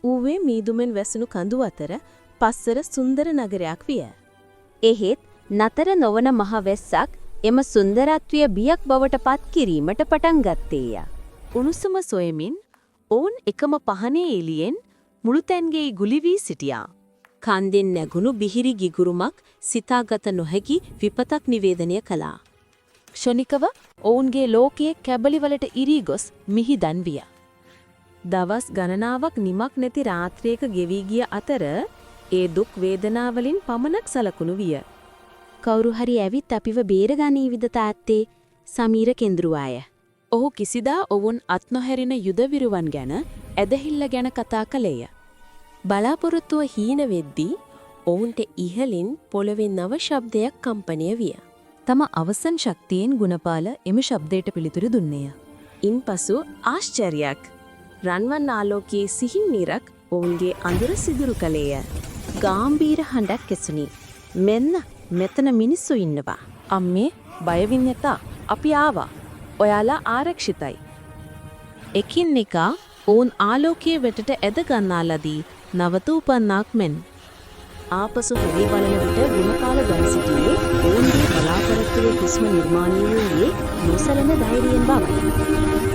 ඌවේ මීදුමෙන් වැසුණු කඳු අතර පස්සර සුන්දර නගරයක් විය. එහෙත් නතර නොවන මහ වැස්සක් එම සුන්දරත්වය බියක් බවට පත් කිරීමට පටන් ගත්තේය. උණුසුම සොයමින් ඔවුන් එකම පහනේ එළියෙන් මුළුතැන්ගේ ගුලි වී සිටියා. කන්දෙන් නැගුණු බිහිරි ගිගුරුමක් සිතාගත නොහැකි විපතක් නිවේදනය කළා. ක්ෂණිකව ඔවුන්ගේ ලෝකයේ කැබලිවලට ඉරී ගොස් මිහිදන් විය. දවස් ගණනාවක් නිමක් නැති රාත්‍රියක ගෙවී ගිය අතර ඒ දුක් වේදනාවලින් පමණක් සලකුණු විය. කවුරු හරි ඇවිත් අපිව බේරගනීවිද තාත්තේ? සමීර කෙඳුරුවාය. ඔහු කිසිදා ඔවුන් අත් නොහැරෙන යුදවිරුවන් ගැන ඇදහිල්ල ගැන කතා කළේය. බලාපොරොත්තුව හීන වෙද්දී ඔවුන්ට ඉහළින් පොළවේ නව ශබ්දයක් කම්පනය විය. තම අවසන් ශක්තියෙන් ගුණපාල එම ශබ්දයට පිළිතුරු දුන්නේය. ඉන්පසු ආශ්චර්යයක්. රන්වන් ආලෝකයේ සිහින් නිරක් ඔවුන්ගේ අඳුර සිදුරු කළේය. ගාම්භීර හඬක් ඇසුණි. මෙන්න මෙතන මිනිස්සු ඉන්නවා. අම්මේ බය වෙන්න එපා. අපි ආවා. ඔයාලා ආරක්ෂිතයි. එකින් එක ඔවුන් ආලෝකයේ වෙතට ඇද ගන්නාලදී නවත උපන්නාක් මෙන් ආපසු හොරි බලන විට ගුණපාල ගන් සිටියේ ඔවුන්ගේ බලාපොරොත්තුවේ හුස්ම නිර්මාණය වූයේ නොසලෙන ධෛර්යයෙන් බවයි.